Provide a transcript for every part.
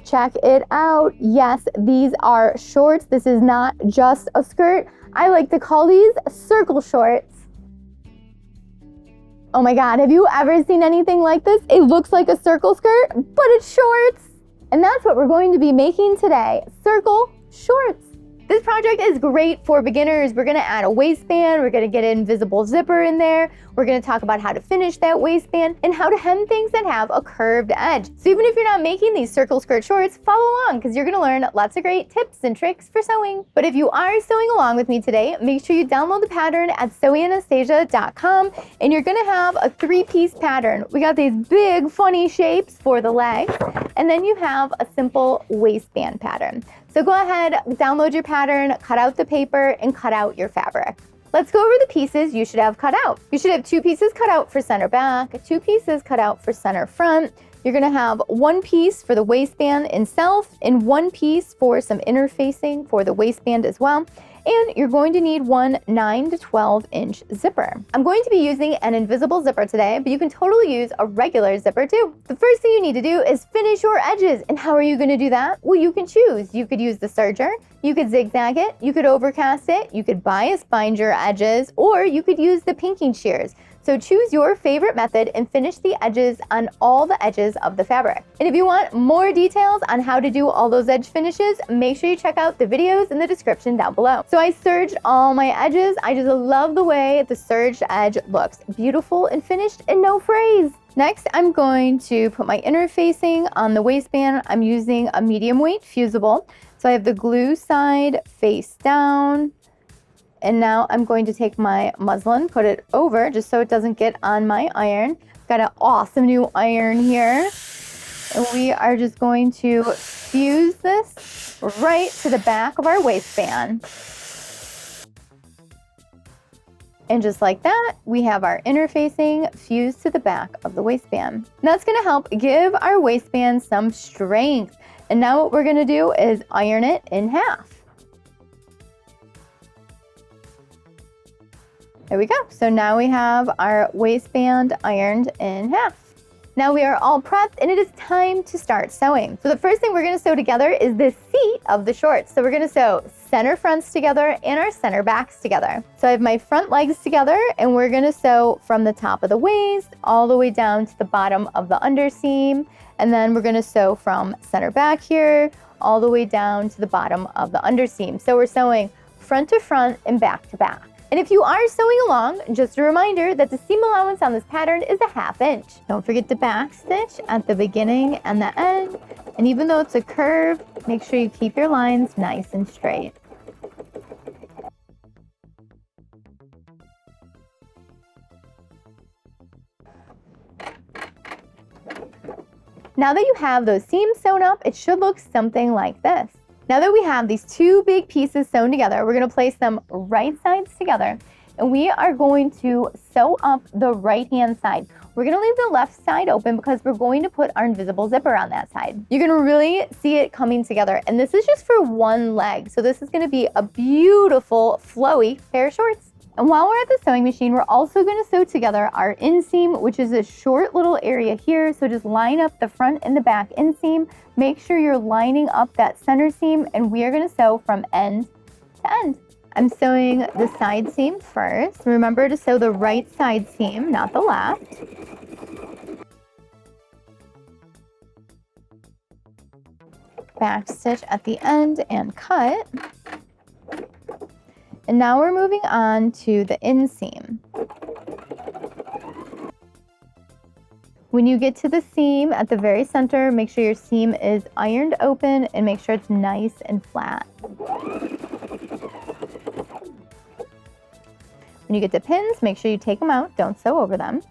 Check it out. Yes, these are shorts. This is not just a skirt. I like to call these circle shorts. Oh my God, have you ever seen anything like this? It looks like a circle skirt, but it's shorts. And that's what we're going to be making today, circle shorts. This project is great for beginners. We're gonna add a waistband, we're gonna get an invisible zipper in there, we're gonna talk about how to finish that waistband and how to hem things that have a curved edge. So even if you're not making these circle skirt shorts, follow along because you're gonna learn lots of great tips and tricks for sewing. But if you are sewing along with me today, make sure you download the pattern at sewinganastasia.com and you're gonna have a 3-piece pattern. We got these big funny shapes for the legs, and then you have a simple waistband pattern. So go ahead, download your pattern, cut out the paper, and cut out your fabric. Let's go over the pieces you should have cut out. You should have 2 pieces cut out for center back, 2 pieces cut out for center front. You're gonna have 1 piece for the waistband itself and 1 piece for some interfacing for the waistband as well. And you're going to need one 9 to 12 inch zipper. I'm going to be using an invisible zipper today, but you can totally use a regular zipper too. The first thing you need to do is finish your edges. And how are you gonna do that? Well, you can choose. You could use the serger, you could zigzag it, you could overcast it, you could bias bind your edges, or you could use the pinking shears. So choose your favorite method and finish the edges on all the edges of the fabric. And if you want more details on how to do all those edge finishes, make sure you check out the videos in the description down below. So I serged all my edges. I just love the way the serged edge looks. Beautiful and finished and no frays. Next, I'm going to put my interfacing on the waistband. I'm using a medium weight fusible. So I have the glue side face down. And now I'm going to take my muslin, put it over just so it doesn't get on my iron. Got an awesome new iron here. And we are just going to fuse this right to the back of our waistband. And just like that, we have our interfacing fused to the back of the waistband. And that's gonna help give our waistband some strength. And now what we're gonna do is iron it in half. There we go. So now we have our waistband ironed in half. Now we are all prepped and it is time to start sewing. So the first thing we're gonna sew together is the seat of the shorts. So we're gonna sew center fronts together and our center backs together. So I have my front legs together and we're gonna sew from the top of the waist all the way down to the bottom of the underseam. And then we're gonna sew from center back here all the way down to the bottom of the underseam. So we're sewing front to front and back to back. And if you are sewing along, just a reminder that the seam allowance on this pattern is a 1/2 inch. Don't forget to back stitch at the beginning and the end. And even though it's a curve, make sure you keep your lines nice and straight. Now that you have those seams sewn up, it should look something like this. Now that we have these 2 big pieces sewn together, we're gonna place them right sides together and we are going to sew up the right-hand side. We're gonna leave the left side open because we're going to put our invisible zipper on that side. You're gonna really see it coming together, and this is just for 1 leg. So this is gonna be a beautiful, flowy pair of shorts. And while we're at the sewing machine, we're also gonna sew together our inseam, which is a short little area here. So just line up the front and the back inseam. Make sure you're lining up that center seam, and we are gonna sew from end to end. I'm sewing the side seam first. Remember to sew the right side seam, not the left. Back stitch at the end and cut. And now we're moving on to the inseam. When you get to the seam at the very center, make sure your seam is ironed open and make sure it's nice and flat. When you get to pins, make sure you take them out, don't sew over them.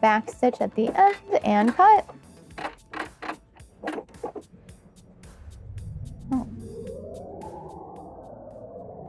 Back stitch at the end and cut.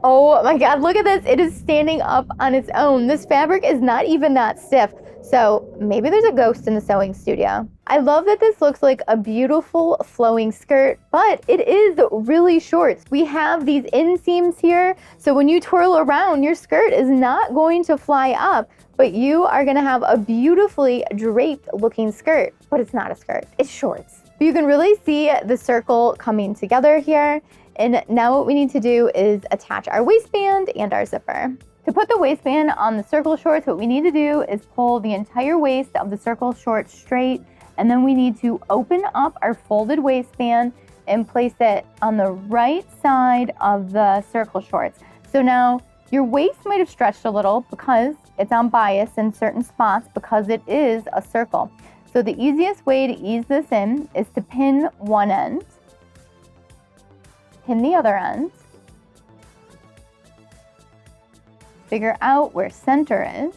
Oh my God, look at this. It is standing up on its own. This fabric is not even that stiff. So maybe there's a ghost in the sewing studio. I love that this looks like a beautiful flowing skirt, but it is really short. We have these inseams here, so when you twirl around, your skirt is not going to fly up, but you are gonna have a beautifully draped looking skirt. But it's not a skirt, it's shorts. You can really see the circle coming together here. And now what we need to do is attach our waistband and our zipper. To put the waistband on the circle shorts, what we need to do is pull the entire waist of the circle shorts straight, and then we need to open up our folded waistband and place it on the right side of the circle shorts. So now your waist might have stretched a little because it's on bias in certain spots because it is a circle. So the easiest way to ease this in is to pin one end, pin the other end, figure out where center is.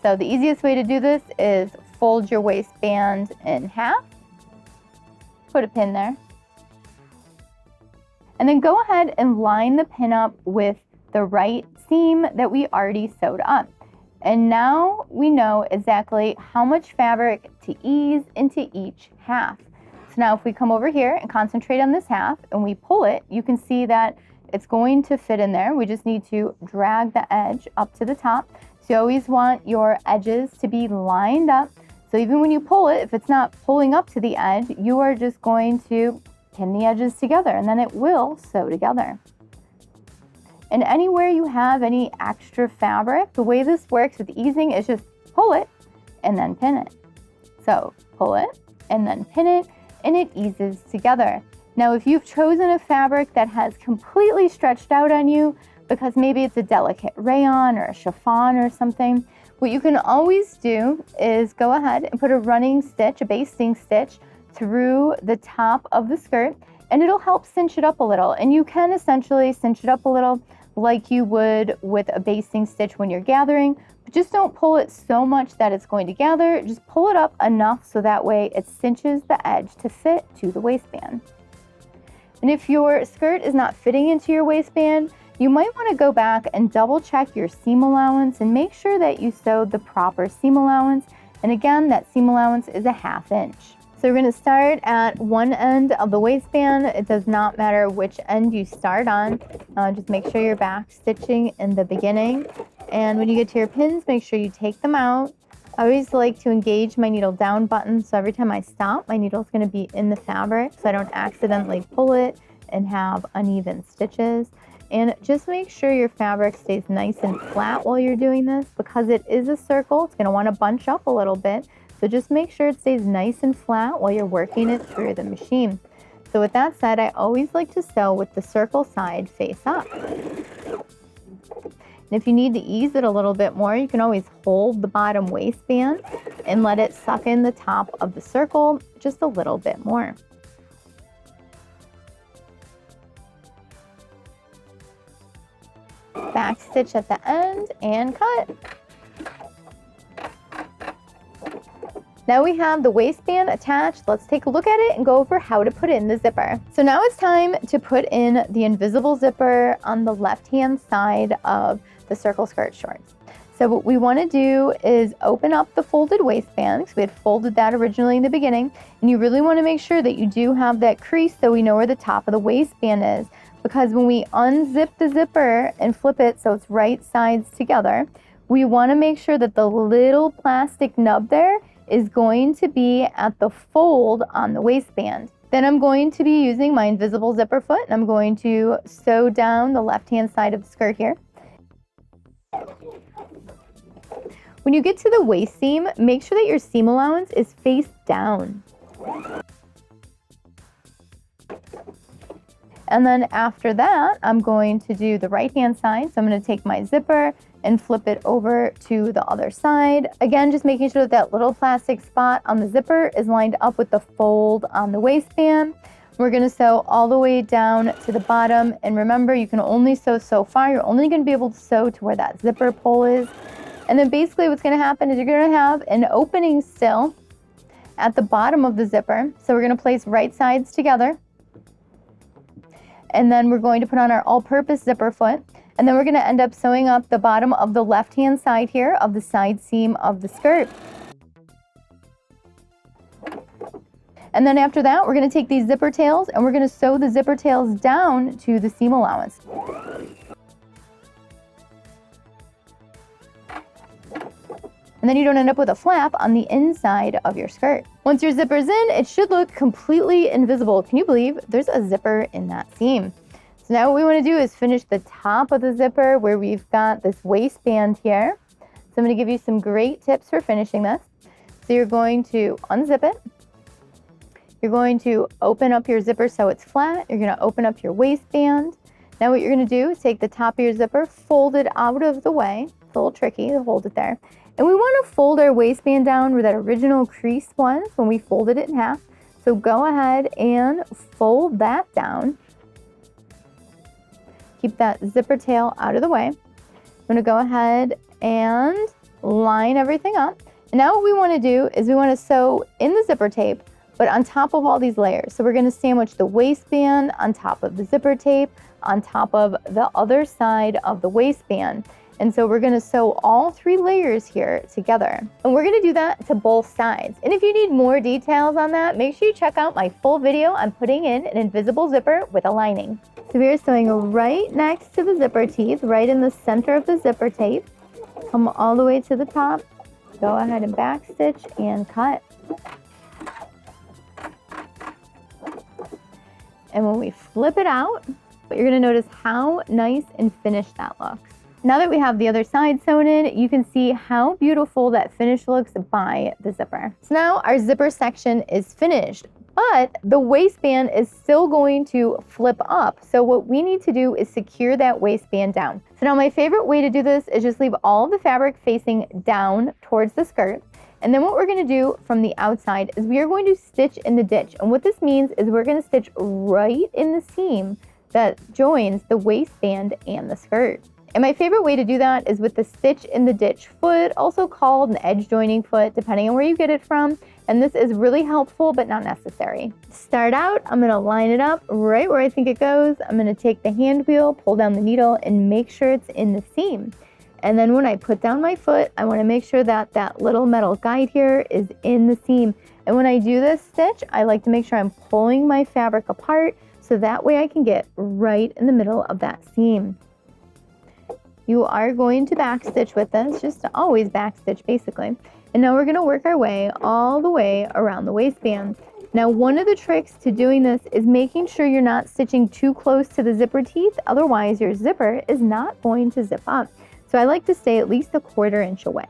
So the easiest way to do this is fold your waistband in half, put a pin there, and then go ahead and line the pin up with the right seam that we already sewed up. And now we know exactly how much fabric to ease into each half. So now if we come over here and concentrate on this half and we pull it, you can see that it's going to fit in there. We just need to drag the edge up to the top. So you always want your edges to be lined up. So even when you pull it, if it's not pulling up to the edge, you are just going to pin the edges together and then it will sew together. And anywhere you have any extra fabric, the way this works with easing is just pull it and then pin it. So pull it and then pin it, and it eases together. Now, if you've chosen a fabric that has completely stretched out on you, because maybe it's a delicate rayon or a chiffon or something, what you can always do is go ahead and put a running stitch, a basting stitch, through the top of the skirt, and it'll help cinch it up a little. And you can essentially cinch it up a little like you would with a basting stitch when you're gathering, but just don't pull it so much that it's going to gather. Just pull it up enough so that way it cinches the edge to fit to the waistband. And if your skirt is not fitting into your waistband, you might want to go back and double check your seam allowance and make sure that you sewed the proper seam allowance. And again, that seam allowance is a 1/2 inch. So we're going to start at one end of the waistband. It does not matter which end you start on. Just make sure you're back stitching in the beginning. And when you get to your pins, make sure you take them out. I always like to engage my needle down button, so every time I stop, my needle is going to be in the fabric so I don't accidentally pull it and have uneven stitches. And just make sure your fabric stays nice and flat while you're doing this, because it is a circle. It's going to want to bunch up a little bit. So just make sure it stays nice and flat while you're working it through the machine. So with that said, I always like to sew with the circle side face up. And if you need to ease it a little bit more, you can always hold the bottom waistband and let it suck in the top of the circle just a little bit more. Back stitch at the end and cut. Now we have the waistband attached. Let's take a look at it and go over how to put in the zipper. So now it's time to put in the invisible zipper on the left-hand side of the circle skirt shorts. So what we want to do is open up the folded waistband, because we had folded that originally in the beginning, and you really want to make sure that you do have that crease so we know where the top of the waistband is, because when we unzip the zipper and flip it so it's right sides together, we want to make sure that the little plastic nub there is going to be at the fold on the waistband. Then I'm going to be using my invisible zipper foot, and I'm going to sew down the left-hand side of the skirt here. When you get to the waist seam, make sure that your seam allowance is face down. And then after that, I'm going to do the right-hand side. So I'm going to take my zipper and flip it over to the other side. Again, just making sure that that little plastic spot on the zipper is lined up with the fold on the waistband. We're going to sew all the way down to the bottom. And remember, you can only sew so far. You're only going to be able to sew to where that zipper pull is. And then basically what's going to happen is you're going to have an opening still at the bottom of the zipper. So we're going to place right sides together. And then we're going to put on our all-purpose zipper foot. And then we're gonna end up sewing up the bottom of the left-hand side here of the side seam of the skirt. And then after that, we're gonna take these zipper tails and we're gonna sew the zipper tails down to the seam allowance. And then you don't end up with a flap on the inside of your skirt. Once your zipper's in, it should look completely invisible. Can you believe there's a zipper in that seam? So now what we want to do is finish the top of the zipper where we've got this waistband here. So I'm going to give you some great tips for finishing this. So you're going to unzip it. You're going to open up your zipper so it's flat. You're going to open up your waistband. Now what you're going to do is take the top of your zipper, fold it out of the way. It's a little tricky to hold it there. And we want to fold our waistband down where that original crease was when we folded it in half. So go ahead and fold that down. Keep that zipper tail out of the way. I'm going to go ahead and line everything up. And now what we want to do is we want to sew in the zipper tape, but on top of all these layers. So we're going to sandwich the waistband on top of the zipper tape, on top of the other side of the waistband. And so we're gonna sew all 3 layers here together. And we're gonna do that to both sides. And if you need more details on that, make sure you check out my full video on putting in an invisible zipper with a lining. So we are sewing right next to the zipper teeth, right in the center of the zipper tape. Come all the way to the top. Go ahead and backstitch and cut. And when we flip it out, you're gonna notice how nice and finished that looks. Now that we have the other side sewn in, you can see how beautiful that finish looks by the zipper. So now our zipper section is finished, but the waistband is still going to flip up. So what we need to do is secure that waistband down. So now my favorite way to do this is just leave all of the fabric facing down towards the skirt. And then what we're gonna do from the outside is we are going to stitch in the ditch. And what this means is we're gonna stitch right in the seam that joins the waistband and the skirt. And my favorite way to do that is with the stitch in the ditch foot, also called an edge joining foot, depending on where you get it from. And this is really helpful, but not necessary. To start out, I'm gonna line it up right where I think it goes. I'm gonna take the hand wheel, pull down the needle, and make sure it's in the seam. And then when I put down my foot, I wanna make sure that that little metal guide here is in the seam. And when I do this stitch, I like to make sure I'm pulling my fabric apart so that way I can get right in the middle of that seam. You are going to backstitch with this, just to always backstitch basically. And now we're gonna work our way all the way around the waistband. Now one of the tricks to doing this is making sure you're not stitching too close to the zipper teeth, otherwise your zipper is not going to zip up. So I like to stay at least 1/4 inch away.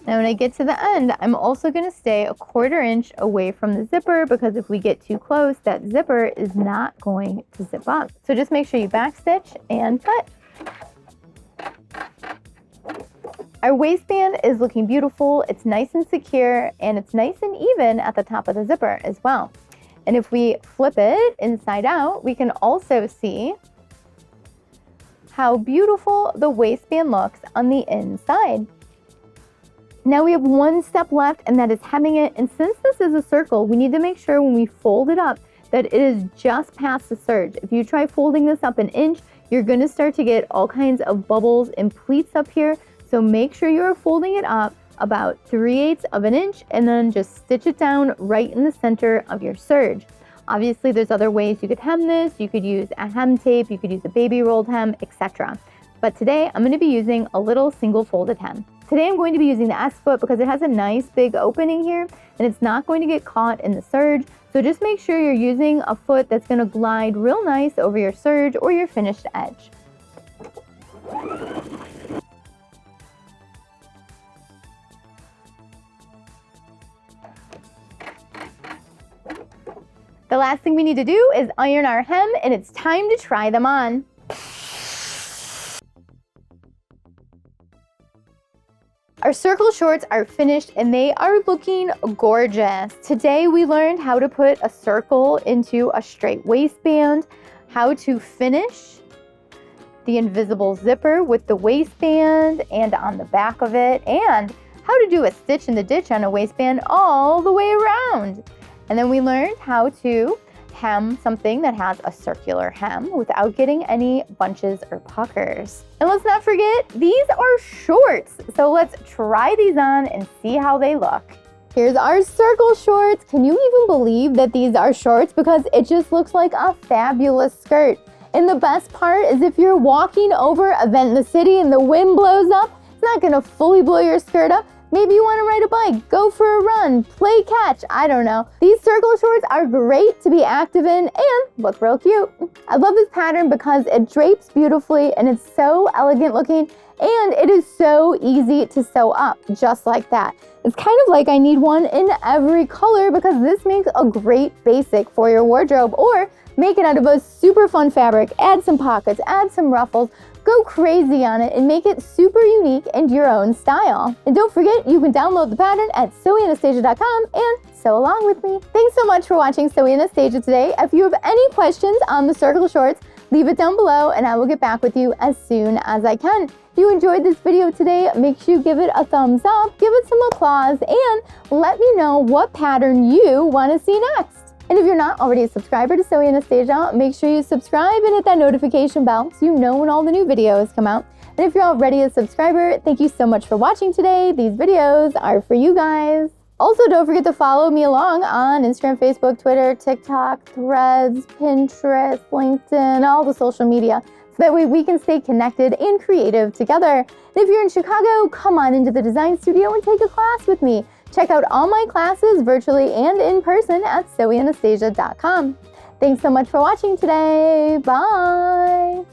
Now when I get to the end, I'm also gonna stay 1/4 inch away from the zipper because if we get too close, that zipper is not going to zip up. So just make sure you backstitch and cut. Our waistband is looking beautiful. It's nice and secure and it's nice and even at the top of the zipper as well. And if we flip it inside out, we can also see how beautiful the waistband looks on the inside. Now we have one step left, and that is hemming it. And since this is a circle, we need to make sure when we fold it up that it is just past the serge. If you try folding this up 1 inch, you're gonna start to get all kinds of bubbles and pleats up here. So make sure you're folding it up about 3/8 of an inch and then just stitch it down right in the center of your serge. Obviously, there's other ways you could hem this. You could use a hem tape, you could use a baby rolled hem, etc. But today I'm gonna be using a little single folded hem. Today I'm going to be using the S foot because it has a nice big opening here and it's not going to get caught in the serge. So just make sure you're using a foot that's gonna glide real nice over your serge or your finished edge. The last thing we need to do is iron our hem, and it's time to try them on. Our circle shorts are finished and they are looking gorgeous. Today we learned how to put a circle into a straight waistband, how to finish the invisible zipper with the waistband and on the back of it, and how to do a stitch in the ditch on a waistband all the way around. And then we learned how to hem something that has a circular hem without getting any bunches or puckers. And let's not forget, these are shorts. So let's try these on and see how they look. Here's our circle shorts. Can you even believe that these are shorts? Because it just looks like a fabulous skirt. And the best part is if you're walking over a vent in the city and the wind blows up, it's not gonna fully blow your skirt up. Maybe you wanna ride a bike, go for a run, play catch, I don't know. These circle shorts are great to be active in and look real cute. I love this pattern because it drapes beautifully and it's so elegant looking and it is so easy to sew up, just like that. It's kind of like I need one in every color because this makes a great basic for your wardrobe, or make it out of a super fun fabric, add some pockets, add some ruffles, go crazy on it and make it super unique and your own style. And don't forget, you can download the pattern at sewinganastasia.com and sew along with me. Thanks so much for watching Sewing Anastasia today. If you have any questions on the circle shorts, leave it down below and I will get back with you as soon as I can. If you enjoyed this video today, make sure you give it a thumbs up, give it some applause, and let me know what pattern you want to see next. And if you're not already a subscriber to Sewing Anastasia, make sure you subscribe and hit that notification bell so you know when all the new videos come out. And if you're already a subscriber, thank you so much for watching today. These videos are for you guys. Also, don't forget to follow me along on Instagram, Facebook, Twitter, TikTok, Threads, Pinterest, LinkedIn, all the social media, so that way we can stay connected and creative together. And if you're in Chicago, come on into the design studio and take a class with me. Check out all my classes virtually and in person at sewinganastasia.com. Thanks so much for watching today. Bye.